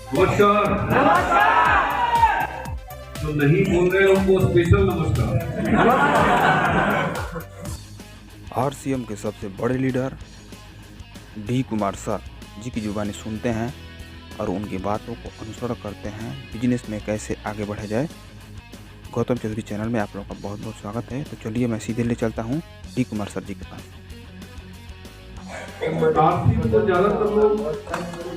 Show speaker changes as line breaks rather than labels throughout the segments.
नमस्कार। जो नहीं बोल रहे उनको स्पेशल नमस्कार।
आरसीएम के सबसे बड़े लीडर डी कुमार सर जी की जुबानी सुनते हैं और उनकी बातों को अनुसरण करते हैं। बिजनेस में कैसे आगे बढ़ा जाए। गौतम चौधरी चैनल में आप लोगों का बहुत बहुत स्वागत है। तो चलिए मैं सीधे ले चलता हूँ डी कुमार सर जी के पास।
आरसीएम को ज्यादातर लोग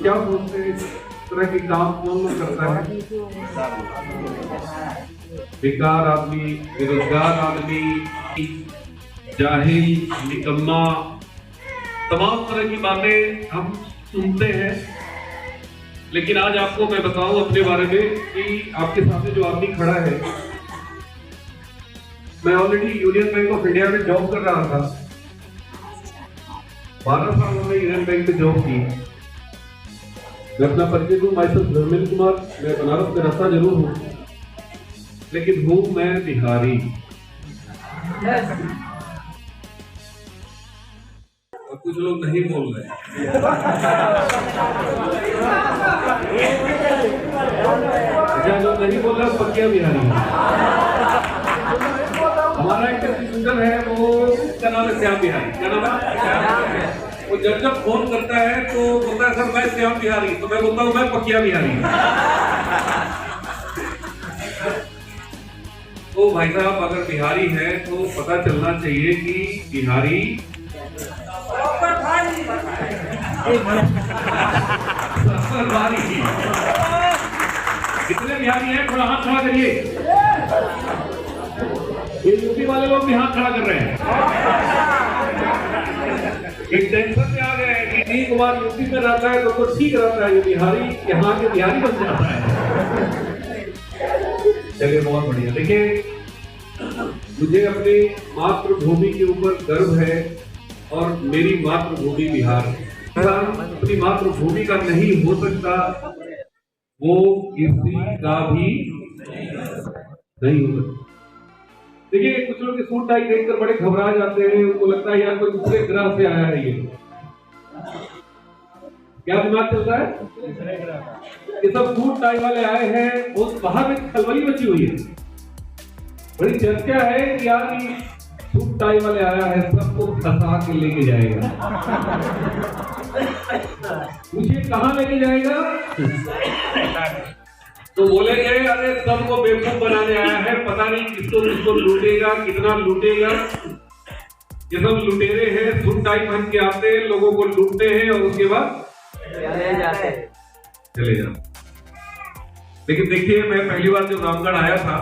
क्या बोलते हैं, इस तरह के काम कौन लोग करता है? बेकार आदमी, बेरोजगार आदमी, जाहिल, निकम्मा, तमाम तरह की बातें हम सुनते हैं। लेकिन आज आपको मैं बताऊं अपने बारे में कि आपके सामने जो आदमी खड़ा है, मैं already union bank of India में जॉब कर रहा था। 12 साल मैंने यूनियन बैंक में जॉब की। मैं अपना परिचय दूं, माय सेल्फ धर्मेंद्र कुमार। मैं बनारस में रहता जरूर हूं, लेकिन हूं मैं बिहारी। और कुछ लोग नहीं बोल रहे। अच्छा, जो नहीं बोल रहा पक्का बिहारी। हमारा एक डिस्ट्रीब्यूटर है, वो क्या नाम है, श्याम बिहारी। क्या नाम है? वो जब फोन करता है तो बोलता है सर मैं श्याम बिहारी, तो मैं बोलता हूँ मैं पकिया बिहारी। तो भाई साहब अगर बिहारी है तो पता चलना चाहिए कि बिहारी कितने बिहारी हैं? थोड़ा हाथ खड़ा करिए। ये यूपी वाले लोग भी हाथ खड़ा कर रहे हैं। एक टेंशन में आ गए कि डी कुमार यूपी में रहता है तो ठीक रहता है, ये बिहारी यहाँ के बिहारी बन जाता है। चलिए बहुत बढ़िया। देखिए, मुझे अपनी मातृभूमि के ऊपर गर्व है और मेरी मातृभूमि बिहार है। अपनी मातृभूमि का नहीं हो सकता, वो किसी का भी नहीं हो सकता। देखिए, कुछ लोग सूट टाई देखकर बड़े घबरा जाते हैं, उनको लगता है यार कोई दूसरे ग्रह से आया है। ये क्या दिमाग चलता है? ये सब सूट टाई वाले आए हैं, वो बाहर में खलबली मची हुई है। बड़ी चर्चा है कि यार सूट टाई वाले आया है, सबको फंसा के लेके जाएगा। मुझे कहाँ लेके जाएगा? तो बोलेंगे अरे सबको बेवकूफ बनाने आया है, पता नहीं किसको किसको लूटेगा, कितना लूटेगा। ये सब लुटेरे हैं, सूट टाई पहन के आते हैं, लोगों को लूटते हैं और उसके बाद चले जाते। लेकिन देखिए, मैं पहली बार जब रामगढ़ आया था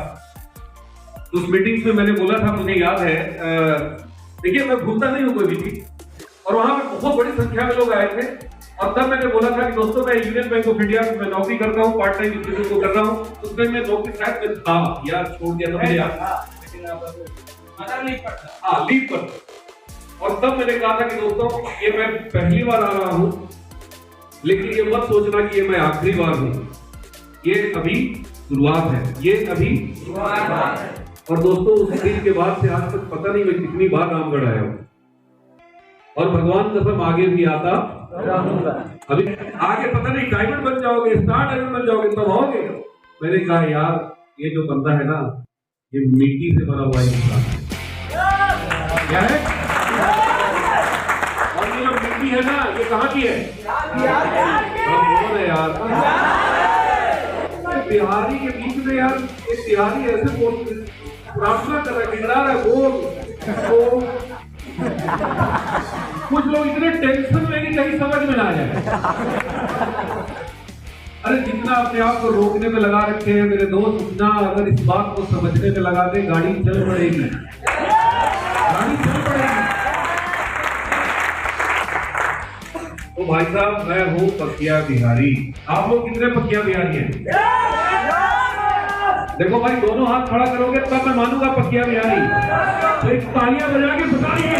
तो उस मीटिंग में मैंने बोला था, मुझे याद है, देखिए मैं भूलता नहीं हूँ कोई भी चीज। और वहां पे बहुत बड़ी संख्या में लोग आए थे और तब मैंने बोला था कि दोस्तों मैं यूनियन बैंक ऑफ इंडिया में नौकरी करता हूँ, पार्ट टाइम बिजनेस को कर रहा हूँ। उसमें मैं नौकरी शायद में था यार, छोड़ दिया था मुझे याद, लीव पर। और तब मैंने कहा था कि दोस्तों ये मैं पहली बार आ रहा हूँ, लेकिन ये मत सोचना कि ये मैं आखिरी बार हूँ, ये अभी शुरुआत है, ये अभी शुरुआत है। और दोस्तों उस दिन के बाद से आज तक पता नहीं मैं कितनी बार रामगढ़ आया हूँ और भगवान कसम आगे भी आता रहूंगा। अभी आगे पता नहीं डायमंड बन जाओगे, स्टार डायमंड बन जाओगे, तब आओगे। मैंने कहा यार ये जो बंदा है ना, ये मिट्टी से बना हुआ इंसान क्या है। और ये जो मिट्टी है ना, ये कहाँ की है? यार बिहारी के बीच में यार एक बिहारी ऐसे बोल प्रार्थना कर रहा है, गिरा रहा है, बोल। कुछ लोग इतने टेंशन में कि कहीं समझ में ना आ जाए। अरे जितना अपने आप को रोकने में लगा रखे हैं मेरे दोस्त, उतना अगर इस बात को समझने में लगा दे, गाड़ी चल पड़ेगी, गाड़ी चल पड़ेगी। तो भाई साहब मैं हूँ पकिया बिहारी। आप लोग कितने पकिया बिहारी हैं? देखो भाई, दोनों हाथ खड़ा करोगे तब मैं मानूंगा पकिया बिहारी। तो एक तालियां बजा के बताइए।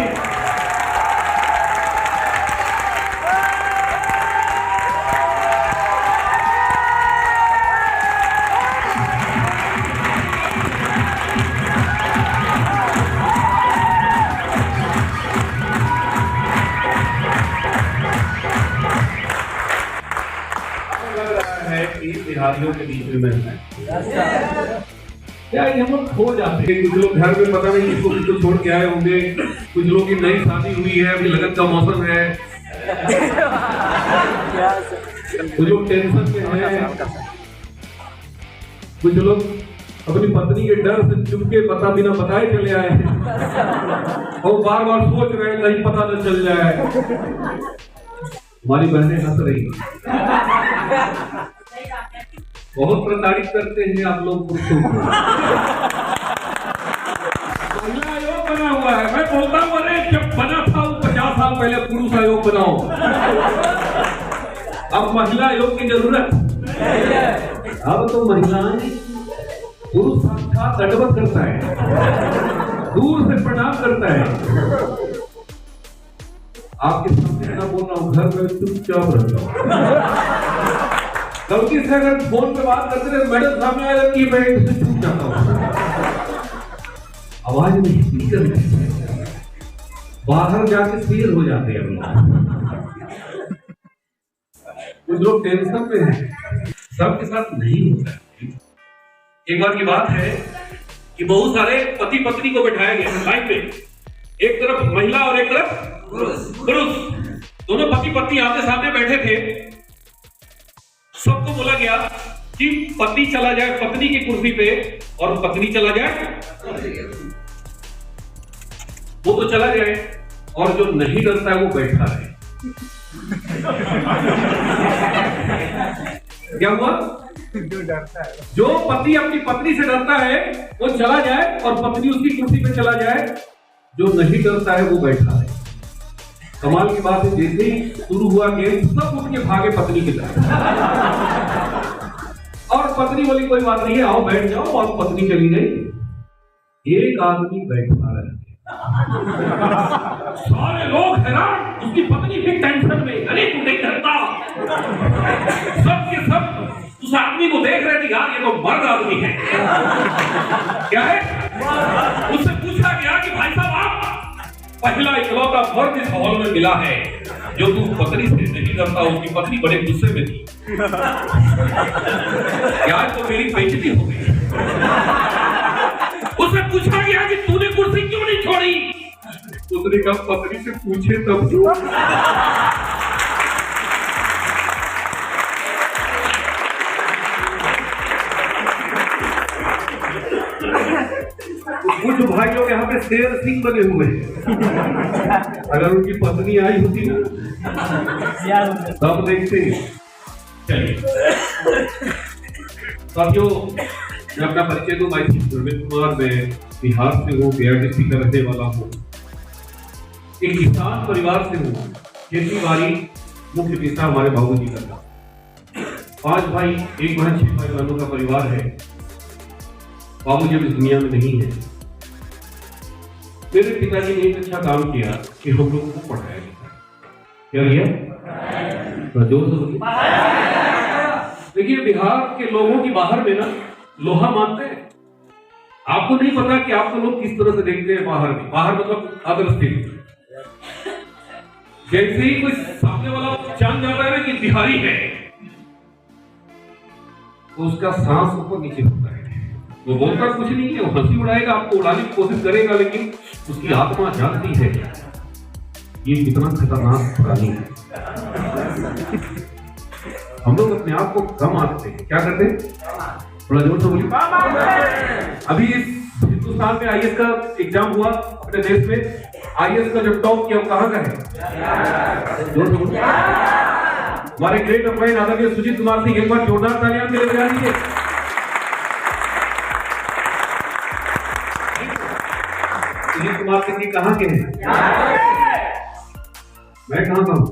लग रहा है है कि बिहारियों के बीच में है क्या ये हम लोग खो जाते हैं। कुछ लोग घर में पता नहीं किसको छोड़ के आए होंगे, कुछ लोग की नई शादी हुई है, अभी लगन का मौसम है, कुछ लोग टेंशन में है, कुछ लोग अपनी पत्नी के डर से चुप के पता बिना बताए चले आए हैं और बार बार सोच रहे हैं कहीं पता न चल जाए। हमारी बहनें हंस रही बहुत प्रताड़ित करते हैं आप लोग पुरुषों को। महिला आयोग बना हुआ है, मैं बोलता हूँ अरे जब बना था वो 50 साल पहले पुरुष आयोग बनाओ, अब महिला आयोग की जरूरत। अब तो महिलाएं पुरुष साक्षात दंडवत करता है, दूर से प्रणाम करता है। आपके सामने ना बोल रहा हूँ, घर में चुपचाप रहता हूँ। गलती से अगर फोन पे बात करते रहे मैडम सामने आ जाती है, मैं इससे चूक जाता हूँ। आवाज नहीं स्पीकर बाहर जाके शेर हो जाते हैं। कुछ लोग टेंशन में हैं, सबके साथ नहीं होता है। एक बार की बात है कि बहुत सारे पति पत्नी को बिठाया गया लाइन पे, एक तरफ महिला और एक तरफ पुरुष। दोनों पति पत्नी आमने सामने बैठे थे। सबको बोला गया कि पति चला जाए पत्नी की कुर्सी पे और पत्नी चला जाए, वो तो चला जाए और जो नहीं डरता है वो बैठा रहे। क्या हुआ? जो पति अपनी पत्नी से डरता है वो चला जाए और पत्नी उसकी कुर्सी पे चला जाए, जो नहीं डरता है वो बैठा है। कमाल की बात है, जैसे ही शुरू हुआ गेम सब उठ के भागे पत्नी की तरफ और पत्नी बोली कोई बात नहीं है, आओ बैठ जाओ, और पत्नी चली गई। एक आदमी बैठा रहे, सारे लोग हैरान, उसकी पत्नी भी टेंशन में, अरे तू नहीं डरता। सब के सब उस आदमी को देख रहे थे, यार ये तो मर्द आदमी है। क्या है? उससे पूछा गया कि भाई साहब आप पहला इकलौता मर्द इस हॉल में मिला है जो तू पत्नी से नहीं डरता। उसकी पत्नी बड़े गुस्से में थी, यार तो मेरी बेइज्जती हो गई। उससे पूछा गया कि तूने कुर्सी क्यों नहीं छोड़ी? उसने कहा पत्नी से पूछे तब क्यों। कुछ भाई लोग यहाँ पे शेर सिंह बने हुए हैं, अगर उनकी पत्नी आई होती ना तब देखते। चलिए साथियों, मैं अपना परिचय दूं। मैं गुरमीत कुमार, मैं बिहार से हूँ, BRTC का रहने वाला हूँ, एक किसान परिवार से हूँ। खेती बाड़ी मुख्य पेशा हमारे बाबूजी का था। 5 भाई, 1 बहन, 6 भाई बहनों का परिवार है। बाबूजी अब इस दुनिया में नहीं है। मेरे पिताजी ने एक अच्छा काम किया कि हम लोगों को पढ़ाया लिखा। क्या किया? जोर से बोलिए। देखिए, बिहार के लोगों की बाहर में ना लोहा मानते हैं। आपको नहीं पता कि आपको लोग किस तरह से देखते हैं बाहर में। बाहर मतलब अदर स्टेट। जैसे ही कोई सामने वाला जान जाता है ना कि बिहारी है, तो उसका सांस ऊपर नीचे होता है। वो बोलता कुछ नहीं है, वो हंसी उड़ाएगा, आपको उड़ाने की कोशिश करेगा, लेकिन उसकी आत्मा जानती है ये कितना खतरनाक प्राणी है। हम लोग अपने आप को कम आते हैं। क्या करते हैं? थोड़ा जोर से बोलिए। अभी इस हिंदुस्तान में IAS का एग्जाम हुआ अपने देश में। IAS का जो टॉप किया कहाँ का है? जोर से बोलिए। हमारे ग्रेट अप्लाइन आदरणीय सुजीत कुमार सिंह, एक बार जोरदार तालियां के लिए बजा दीजिए। सुजीत कुमार सिंह जी कहाँ के हैं? मैं कहाँ का हूँ?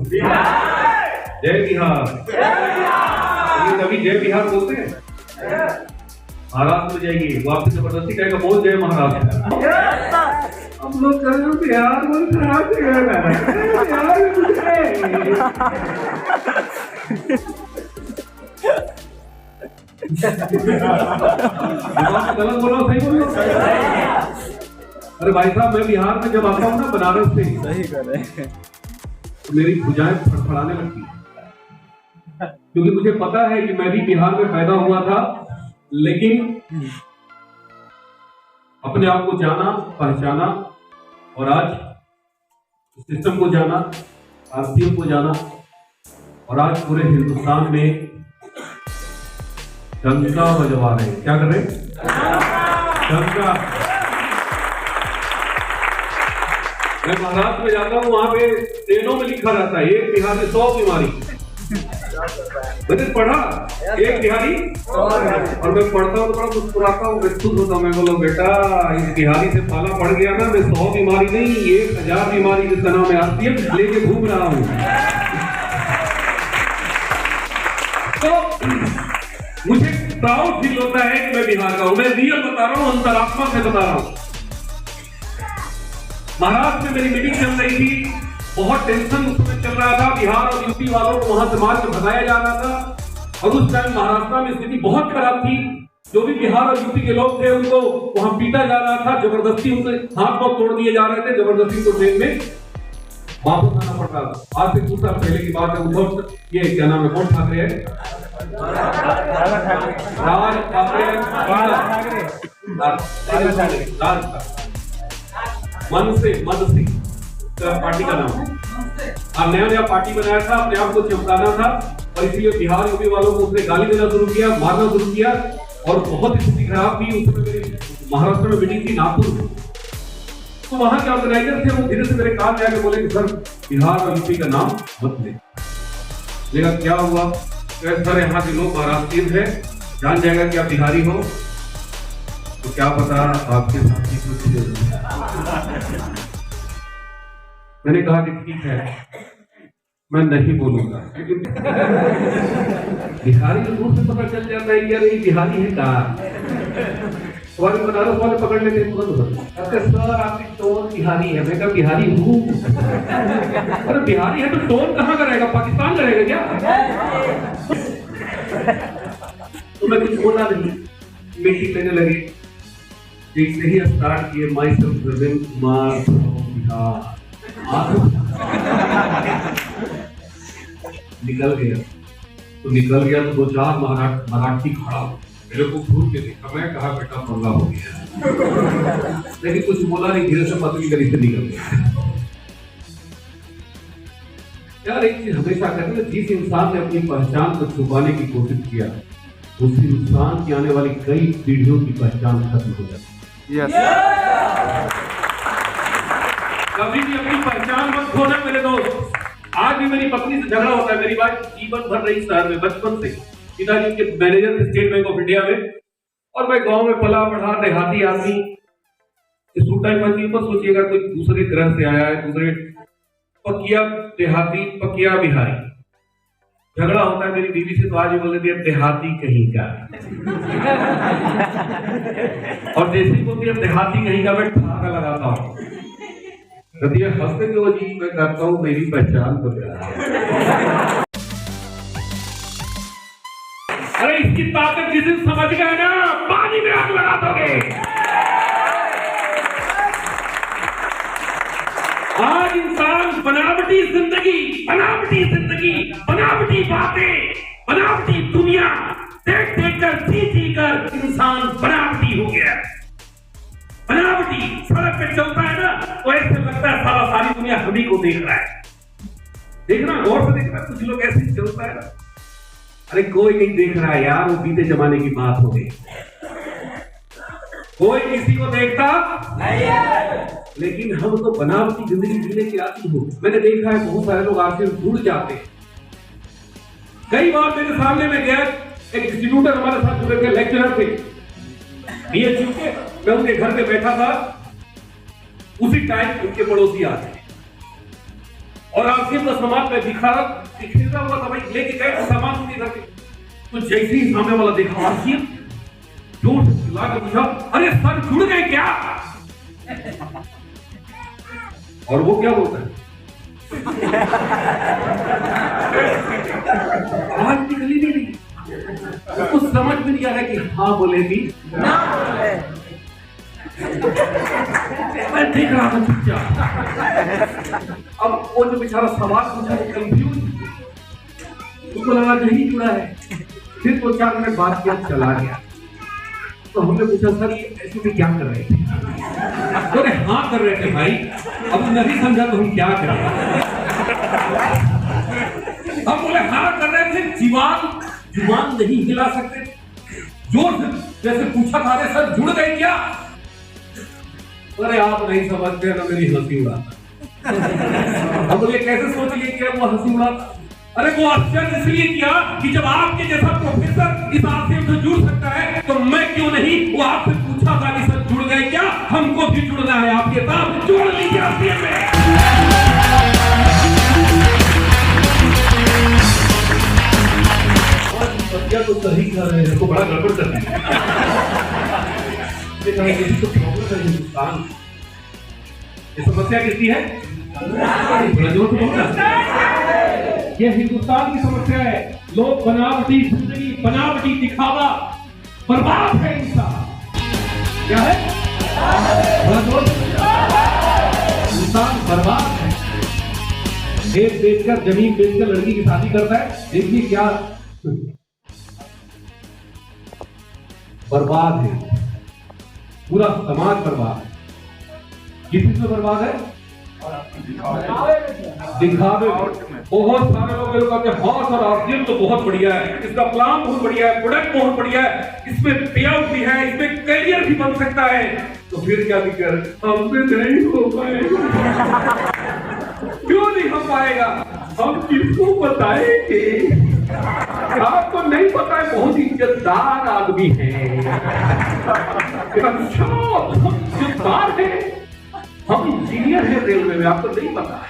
जय बिहार। कभी जय बिहार बोलते हैं? महाराष्ट्र में जाइए, वो आपसे जबरदस्ती कहेगा बोल जय महाराष्ट्र। हम लोग कहेंगे बिहार में खराब गलत बोलो, सही बोलो। अरे भाई साहब, मैं बिहार में जब आता हूँ ना बनारस से, सही कर रहे हैं, तो मेरी भुजाएं फड़फड़ाने लगती है। क्योंकि मुझे पता है कि मैं भी बिहार में पैदा हुआ था, लेकिन अपने आप को जाना, पहचाना और आज सिस्टम को जाना, आरसीएम को जाना और आज पूरे हिंदुस्तान में डंका बजवा रहे हैं। क्या कर रहे हैं? डंका। मैं महाराष्ट्र में जाता हूँ, वहां पे ट्रेनों में लिखा रहता है एक बिहारी 100 बीमारी। मैंने पढ़ा एक बिहारी, और मैं पढ़ता हूँ, बड़ा मुस्कुराता हूँ, महसूस होता हूँ। मैं बोला बेटा इस बिहारी से पाला पड़ गया ना, मैं 100 बीमारी नहीं 1000 बीमारी जिसका नाम है आरसीएम लेके घूम रहा हूँ। तो मुझे प्राउड फील होता है कि मैं बिहार का हूं। मैं रियल बता रहा हूं, अंतरात्मा से बता रहा हूं। महाराष्ट्र में मेरी मीटिंग चल रही थी, बहुत टेंशन उस समय चल रहा था। बिहार और यूपी वालों को वहां से मार के भगाया जा रहा था और उस टाइम महाराष्ट्र में स्थिति बहुत खराब थी। जो भी बिहार और यूपी के लोग थे उनको वहां पीटा जा रहा था, जबरदस्ती उनके हाथ पांव तोड़ दिए जा रहे थे, जबरदस्ती को ट्रेन में वापस आना पड़ रहा था। आज से 2 साल पहले की बात है। उद्धव, ये क्या नाम है, कौन ठाकरे है? मन से पार्टी का नाम अब नया पार्टी बनाया था, अपने आप को चमकाना था और इसलिए बिहार यूपी वालों को उसने गाली देना शुरू किया, मारना शुरू किया और बहुत स्थिति खराब थी। उस समय मेरी महाराष्ट्र में मीटिंग थी नागपुर में, तो वहां के ऑर्गेनाइजर थे, वो धीरे से मेरे कान में आके बोले कि सर बिहार और यूपी का नाम मत ले। लेकिन क्या हुआ, सर यहाँ के लोग महाराष्ट्रीय है, जान जाएगा कि आप बिहारी हो तो क्या पता आपके साथ ही कुछ। मैंने कहा कि ठीक है मैं नहीं बोलूंगा, बिहारी को दूर से पता चल जाता है कि यार ये बिहारी है का। तुम्हारे बनारस वाले पकड़ लेते हैं तुरंत, सर आपकी टोन बिहारी है। मैं कहा बिहारी हूँ। अरे बिहारी है तो टोन कहाँ का रहेगा, पाकिस्तान का रहेगा क्या? तो मैं कुछ बोला नहीं, मीटिंग लेने लगे। जैसे ही स्टार्ट किए my self present Kumar Bihar, निकल गया तो 2-4 मराठी खड़ा मेरे को घूर के देखा। मैं कहा बेटा पंगा हो गया, लेकिन कुछ बोला नहीं, धीरे से पतली गली से निकल गया। यार एक चीज हमेशा कहते हैं, जिस इंसान ने अपनी पहचान को छुपाने की कोशिश किया उस इंसान की आने वाली कई पीढ़ियों की पहचान खत्म हो जाती है। कभी भी अपनी पहचान मत खोना मेरे दोस्त। आज भी मेरी पत्नी से झगड़ा होता है, मेरी बात जीवन भर रही शहर में, बचपन से पिताजी के मैनेजर थे स्टेट बैंक ऑफ इंडिया में, और मैं गांव में पला बढ़ा देहाती आदमी। इस टाइम मत सोचिएगा कोई दूसरे ग्रह से आया है, दूसरे पकिया देहाती, पकिया बिहारी। झगड़ा होता है मेरी बीवी से तो आज भी बोल देती है देहाती कहीं का। और जैसे ही बोलती है देहाती कहीं का, मैं ठहाका लगाता हूँ, कहती है हंसते क्यों जी? मैं कहता हूँ मेरी पहचान तो क्या है। अरे इसकी ताकत जिस दिन समझ गए ना, पानी में आग लगा दोगे। आज इंसान बनावटी जिंदगी, बनावटी बातें, बनावटी दुनिया देख कर जी कर इंसान बनावटी हो गया। बनावटी सड़क पे चलता है ना तो ऐसे लगता है सारा सारी दुनिया सभी को देख रहा है। देखना, गौर से देखना, कुछ लोग ऐसे ही चलता है ना, अरे कोई नहीं देख रहा है यार, वो बीते जमाने की बात हो गई। कोई किसी को देखता नहीं है, लेकिन हम तो बनावटी जिंदगी जीने की आदत हो। मैंने देखा है बहुत सारे लोग आपसे जुड़ जाते हैं। कई बार मेरे सामने में गया, एक डिस्ट्रीब्यूटर हमारे साथ जुड़े थे, लेक्चरर थे बीएचयू के। मैं उनके घर पे बैठा था, उसी टाइम उनके पड़ोसी आते और आसिफ का सामान में बिखरा हुआ था, भाई लेके गए सामान उनके घर पे। तो जैसे ही सामने वाला देखा आसिफ, जोर से चिल्ला के पूछा, अरे सर जुड़ गए क्या? और वो क्या बोलता है, आवाज निकली नहीं, उसको समझ में नहीं आ रहा कि हाँ बोलेगी ना बोले। मैं देख रहा था चुपचाप। अब वो जो बेचारा सवाल पूछा, कंफ्यूज, उसको हमको लगा नहीं जुड़ा है। फिर 2-4 मिनट बात किया, चला गया। तो हमने पूछा सर ये ऐसे में क्या कर रहे थे? बोले हाँ कर रहे थे भाई, अब नहीं समझा तो हम क्या करें। हम बोले हाँ कर रहे थे, जुबान नहीं हिला सकते, जोर से जैसे पूछा था अरे सर जुड़ गए क्या? अरे आप नहीं समझते ना, मेरी हंसी उड़ाता। हम बोले कैसे सोच लिए कि वो हंसी उड़ाता? अरे वो आश्चर्य इसलिए किया कि जब आपके जैसा प्रोफेसर इस आरसीएम से जुड़ सकता है तो मैं क्यों नहीं? वो आपसे पूछा था कि सर जुड़ गए क्या? हमको भी जुड़ना है आपके साथ, जुड़ लीजिए आरसीएम में। और तो सही कर रहे हैं, बड़ा गड़बड़ कर रहे हैं। हिंदुस्तान ये समस्या किसकी है? ये हिंदुस्तान की समस्या है। लोग बनावटी जिंदगी, बनावटी दिखावा, बर्बाद है इंसान। क्या है? इंसान बर्बाद है। खेत बेचकर, जमीन बेचकर लड़की की शादी करता है। देखिए क्या बर्बाद है, पूरा समाज बर्बाद है। किस चीज में बर्बाद है? दिखावे। बहुत सारे लोग कहते हैं हाँ सर आरसीएम तो बहुत बढ़िया है, इसका प्लान बहुत बढ़िया है, प्रोडक्ट बहुत बढ़िया है, इसमें पे आउट भी है, इसमें करियर भी बन सकता है। तो फिर क्या दिक्कत? हमसे नहीं हो पाएगा। क्यों नहीं हो पाएगा? हम किसको बताएंगे? आपको नहीं पता है, बहुत इज्जतदार आदमी है। अच्छा हम इज्जतदार है, हम इंजीनियर है रेलवे में, आपको नहीं पता है।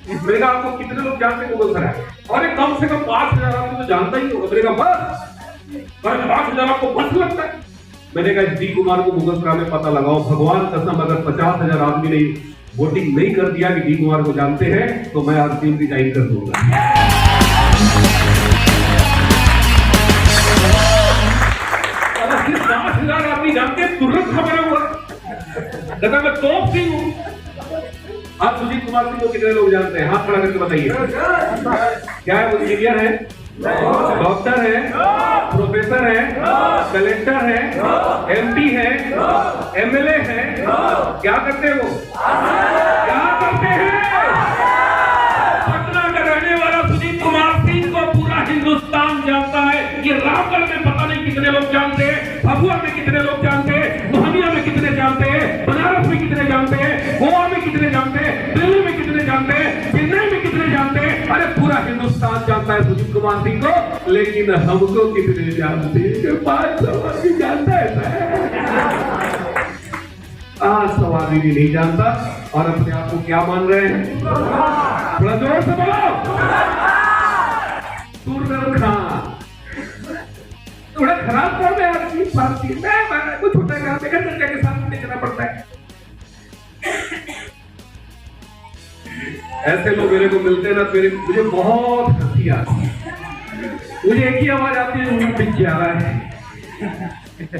मैंने कहा आपको कितने लोग जानते हैं गूगल सर? और कम से कम 5,000 आपको तो जानता ही होगा। मैंने कहा बस 5,000 आपको बस लगता है? मैंने कहा डी कुमार को गूगल सर में पता लगाओ, भगवान कसम अगर 50,000 आदमी ने वोटिंग नहीं कर दिया कि डी कुमार को जानते हैं तो मैं आरसीएम की ज्वाइन कर दूंगा। अगर सिर्फ 5,000 आदमी जानते हैं, तुरंत खबर हुआ कहता मैं टॉप सिंह हूं। आप सुजीत कुमार सिंह को कितने लोग जानते हैं? हाथ खड़ा करके बताइए। क्या है? वो इंजीनियर है, डॉक्टर है, प्रोफेसर है, कलेक्टर है, एमपी है, एमएलए है। क्या करते हैं वो? क्या करते हैं? पटना का रहने वाला सुजीत कुमार सिंह को पूरा हिंदुस्तान जानता है। ये रामगढ़ में पता नहीं कितने लोग जानते हैं, भभुआ में कितने लोग जानते हैं, मोहनिया में कितने जानते हैं, बनारस में कितने जानते हैं, गोवा में कितने जानते हैं, दिल्ली में कितने जानते हैं, चेन्नई में कितने जानते हैं। अरे पूरा हिंदुस्तान जानता है सुजीत कुमार सिंह को, लेकिन हमको कितने जानते हैं? 500 आदमी जानता है। 500 आदमी भी नहीं जानता और अपने आप को क्या मान रहे हैं? थोड़ा जोर से बोलो। सुरनर खान थोड़ा खराब कर रहे हैं पार्टी में, कुछ होता है के साथ देखना पड़ता है। ऐसे लोग मेरे को मिलते हैं ना, मुझे बहुत हंसी आती है। मुझे एक ही आवाज आती है, उन्हें पिच जा रहा है।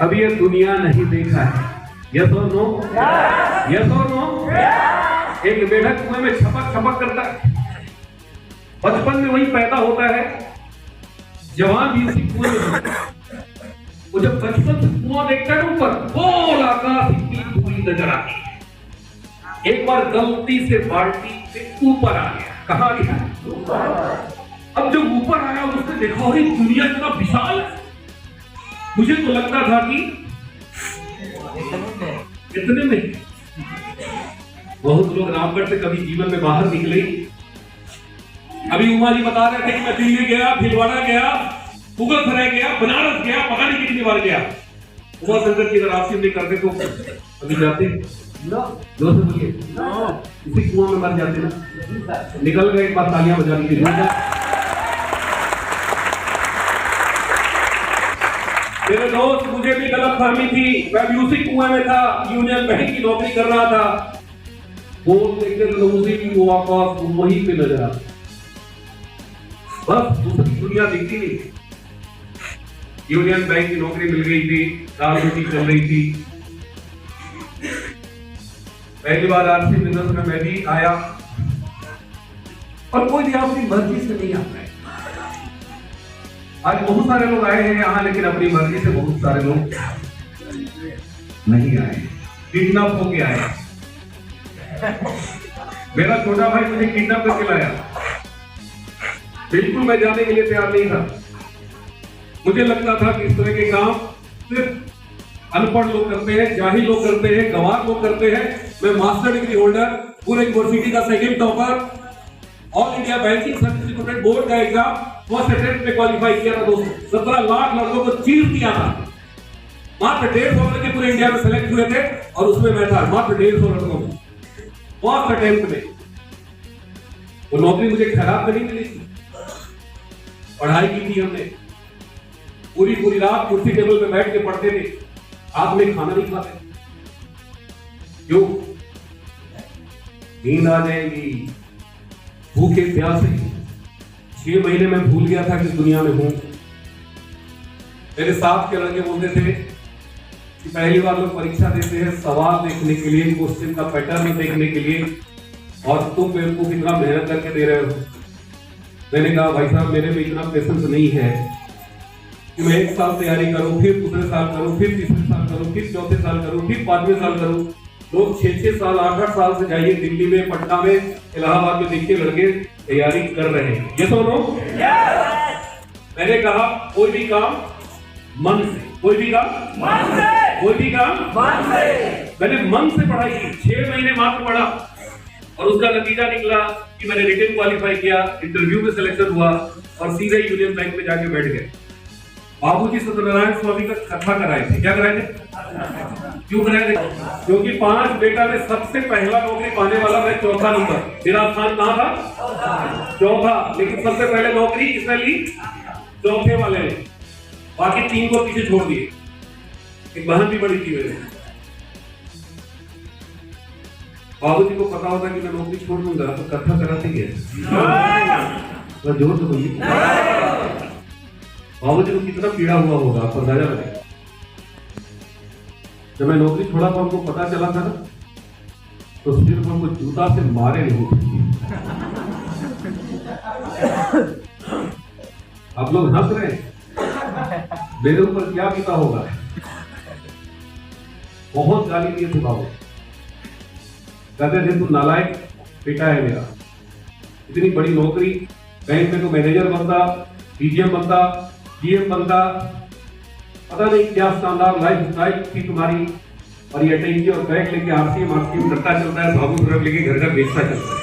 अभी ये दुनिया नहीं देखा है। यस और नो? यस और नो? एक मेढक कुएं में छपक छपक करता है, बचपन में वही पैदा होता है, जवान भी उसी कुएं में। वो जब बचपन से कुआं देखता है ऊपर, गोल आकाश की धूली नजर आती है। एक बार गलती से बाल्टी से ऊपर आ गया। कहाँ आ गया? अब जब ऊपर आया उसने देखा और दुनिया इतना विशाल है। मुझे तो लगता था कि इतने में बहुत लोग रामगढ़ से कभी जीवन में बाहर निकले। अभी उमा जी बता रहे थे कि मैं दिल्ली गया, भीलवाड़ा गया, मुगलसराय गया, बनारस गया, पता नहीं कितनी बार गया। उमा शंकर की अगर आरसीएम नहीं करते तो अभी जाते जोर से बोलिए, इसी कुआं में मर जाते ना। निकल गए, एक बार तालियां बजा लीजिए। मेरे दोस्त, मुझे भी गलत फहमी थी, मैं भी उसी कुएं में था, यूनियन बैंक की नौकरी कर रहा था। बोल देखते तो उसी की वो आकाश वहीं पे नजर आता, बस दूसरी दुनिया दिखती नहीं। यूनियन बैंक की नौकरी मिल गई थी, दाल रोटी चल रही थी। पहली बार आरसी बिजनेस में मैं भी आया और कोई भी अपनी मर्जी से नहीं आता है। आज बहुत सारे लोग आए हैं यहाँ, लेकिन अपनी मर्जी से बहुत सारे लोग नहीं आए, किडनैप होके आए। मेरा छोटा भाई मुझे किडनैप करके लाया, बिल्कुल मैं जाने के लिए तैयार नहीं था। मुझे लगता था कि इस तरह के काम सिर्फ अनपढ़ लोग करते हैं, जाहिल लोग करते हैं, गंवार लोग करते हैं। मैं मास्टर डिग्री होल्डर, पूरे यूनिवर्सिटी का second topper, all India banking certificate board का एग्जाम फर्स्ट अटेम्प्ट में क्वालिफाई किया था दोस्तों। 17 लाख लड़कों को चीर दिया था, मात्र 150 लड़के पूरे इंडिया में सेलेक्ट हुए थे और उसमें मैं था, मात्र 150 लड़कों में फर्स्ट अटेम्प्ट में। वो नौकरी मुझे खराब नहीं मिली थी, पढ़ाई की थी हमने, पूरी रात कुर्सी टेबल पे बैठ के पढ़ते थे, हाथ में खाना नहीं खाते। क्यों? नींद आ जाएगी, भूखे प्यासे। 6 महीने में भूल गया था कि दुनिया में हूं। मेरे साथ के लड़के बोलते थे कि पहली बार लोग परीक्षा देते हैं सवाल देखने के लिए, क्वेश्चन का पैटर्न देखने के लिए, और तुम मेरे को कितना मेहनत करके दे रहे हो। मैंने कहा भाई साहब मेरे में इतना पेशेंस नहीं है कि मैं 1 साल तैयारी करूं, फिर दूसरे साल करूं, फिर तीसरे साल करूं, फिर चौथे साल करूं, फिर 5वें साल करूं। लोग 6-6 साल 8-8 साल से जाइए दिल्ली में, पटना में, इलाहाबाद में देखिए लड़के तैयारी कर रहे हैं। ये सुनो, मैंने कहा कोई भी काम मन से, कोई भी काम मन से, कोई भी काम मन से। मैंने मन से पढ़ाई की, 6 महीने मात्र पढ़ा और उसका नतीजा निकला कि मैंने रिटन क्वालिफाई किया, इंटरव्यू में सिलेक्शन हुआ और सीधे यूनियन बैंक में जाके बैठ गए। बाबूजी सत्यनारायण स्वामी का कथा कराए थे। क्या कराए थे? क्यों कराए थे? क्योंकि 5 बेटा में सबसे पहला नौकरी पाने वाला मैं, चौथा नंबर। मेरा स्थान कहां था? चौथा। लेकिन सबसे पहले नौकरी किसने ली? चौथे वाले ने। बाकी 3 को पीछे छोड़ दिए। एक बहन भी बड़ी थी मेरे। बाबूजी को पता होता कि मैं नौकरी छोड़ दूंगा तो कथा कराते ही है। जोर से बोलिए। बाबूजी को कितना पीड़ा हुआ होगा, आपको अंदाजा लगे। जब मैं नौकरी छोड़ा तो हमको पता चला था ना, तो सिर्फ हमको जूता से मारे नहीं थे। आप लोग हंस रहे हैं, मेरे ऊपर क्या बीता होगा। बहुत गाली दिए थे बाबू, कहते थे तू नालायक बेटा है मेरा, इतनी बड़ी नौकरी, बैंक में तो मैनेजर बनता, डीजीएम बनता, डीएम बनता, पता नहीं क्या शानदार लाइफ स्टाइल थी तुम्हारी, और ये टेंकी और बैग लेके आरसीएम करता चलता है, बाबू ट्रक लेके घर घर बेचता चलता है।